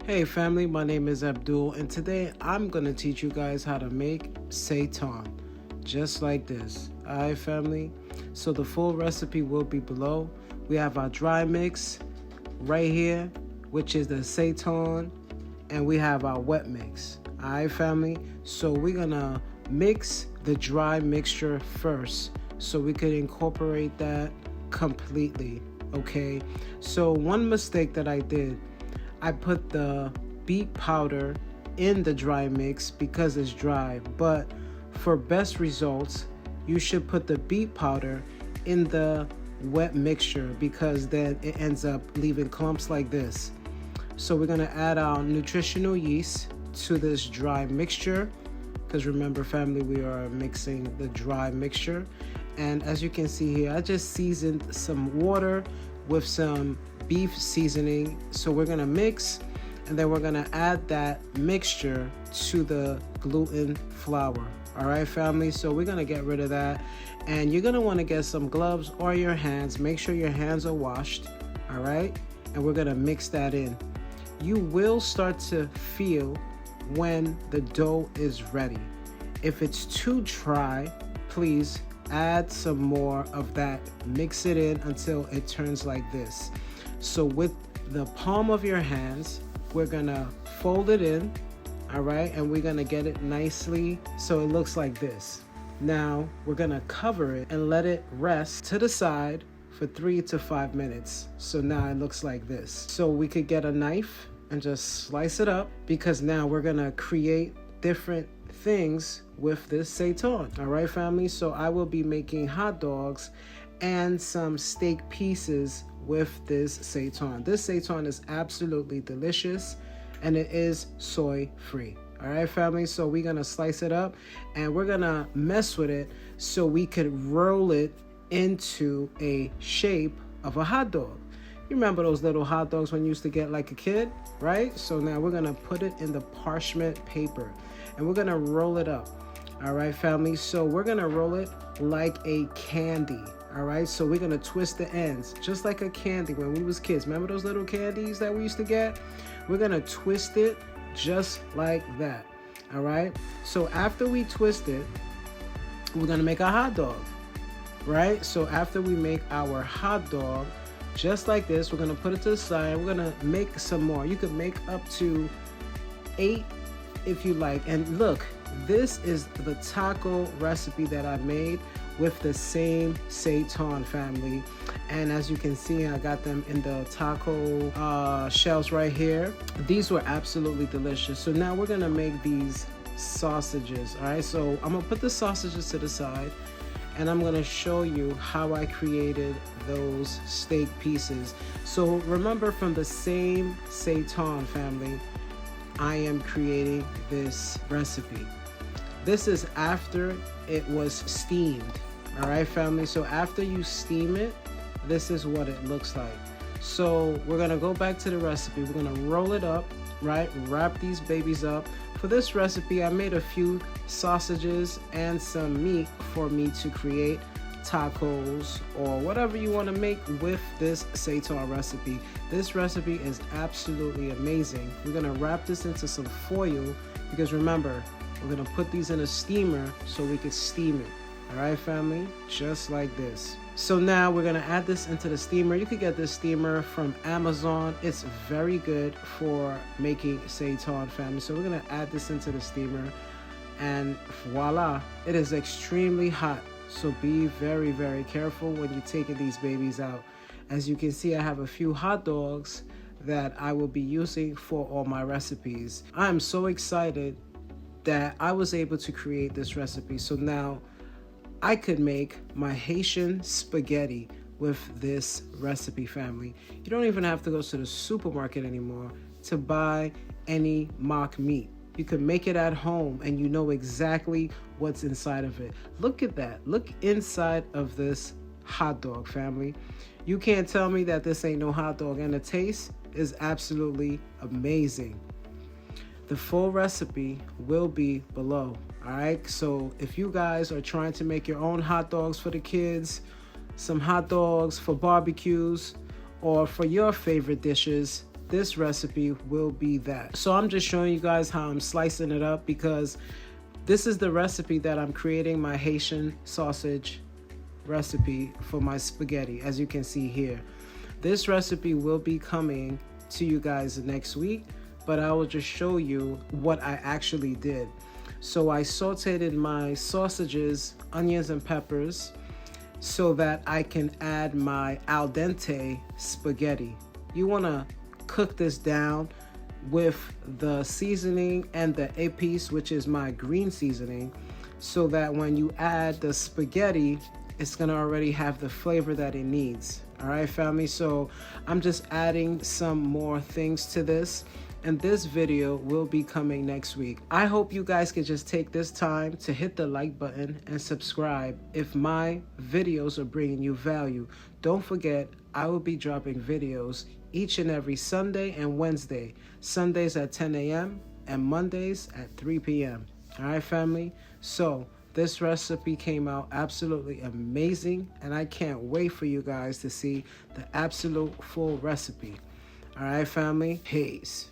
Hey family, my name is Abdul and today I'm going to teach you guys how to make seitan just like this. Alright family, so the full recipe will be below. We have our dry mix right here, which is the seitan, and we have our wet mix. Alright family, so we're going to mix the dry mixture first so we could incorporate that completely. Okay, so one mistake that I did, I put the beet powder in the dry mix because it's dry, but for best results, you should put the beet powder in the wet mixture because then it ends up leaving clumps like this. So we're gonna add our nutritional yeast to this dry mixture because remember family, we are mixing the dry mixture. And as you can see here, I just seasoned some water with some beef seasoning. So we're gonna mix and then we're gonna add that mixture to the gluten flour. All right family, so we're gonna get rid of that, and you're gonna want to get some gloves or your hands. Make sure your hands are washed. All right, and we're gonna mix that in. You will start to feel when the dough is ready. If it's too dry, please add some more of that. Mix it in until it turns like this. So with the palm of your hands, we're gonna fold it in, all right, and we're gonna get it nicely so it looks like this. Now we're gonna cover it and let it rest to the side for 3 to 5 minutes. So now it looks like this. So we could get a knife and just slice it up because now we're gonna create different things with this seitan. All right family, so I will be making hot dogs and some steak pieces with this seitan. This seitan is absolutely delicious and it is soy free. All right family, so we're gonna slice it up and we're gonna mess with it so we could roll it into a shape of a hot dog. You remember those little hot dogs when you used to get like a kid, right? So now we're gonna put it in the parchment paper and we're gonna roll it up. All right family, so we're gonna roll it like a candy. All right, so we're gonna twist the ends just like a candy when we was kids. Remember those little candies that we used to get? We're gonna twist it just like that. All right, so after we twist it, we're gonna make a hot dog, right? So after we make our hot dog just like this, we're gonna put it to the side. We're gonna make some more. You can make up to 8 if you like. And look, this is the taco recipe that I made with the same seitan family. And as you can see, I got them in the taco shells right here. These were absolutely delicious. So now we're gonna make these sausages. All right, so I'm gonna put the sausages to the side and I'm gonna show you how I created those steak pieces. So remember, from the same seitan family, I am creating this recipe. This is after it was steamed. All right family, so after you steam it, this is what it looks like. So we're gonna go back to the recipe. We're gonna roll it up, right? Wrap these babies up. For this recipe, I made a few sausages and some meat for me to create tacos or whatever you want to make with this seitan recipe. This recipe is absolutely amazing. We're gonna wrap this into some foil because remember, we're gonna put these in a steamer so we can steam it. All right family, just like this. So now we're gonna add this into the steamer. You could get this steamer from Amazon. It's very good for making seitan family. So we're gonna add this into the steamer and voila, it is extremely hot. So be very, very careful when you're taking these babies out. As you can see, I have a few hot dogs that I will be using for all my recipes. I'm so excited that I was able to create this recipe. So now I could make my Haitian spaghetti with this recipe family. You don't even have to go to the supermarket anymore to buy any mock meat. You can make it at home and you know exactly what's inside of it. Look at that. Look inside of this hot dog family. You can't tell me that this ain't no hot dog, and the taste is absolutely amazing. The full recipe will be below. All right, so if you guys are trying to make your own hot dogs for the kids, some hot dogs for barbecues, or for your favorite dishes, this recipe will be that. So I'm just showing you guys how I'm slicing it up, because this is the recipe that I'm creating, my Haitian sausage recipe for my spaghetti, as you can see here. This recipe will be coming to you guys next week, but I will just show you what I actually did. So I sauteed my sausages, onions, and peppers so that I can add my al dente spaghetti. You want to cook this down with the seasoning and the épice, which is my green seasoning, so that when you add the spaghetti, it's gonna already have the flavor that it needs. All right, family, so I'm just adding some more things to this, and this video will be coming next week. I hope you guys can just take this time to hit the like button and subscribe if my videos are bringing you value. Don't forget, I will be dropping videos each and every Sunday and Wednesday. Sundays at 10 a.m. and Mondays at 3 p.m. All right, family? So this recipe came out absolutely amazing, and I can't wait for you guys to see the absolute full recipe. All right, family? Peace.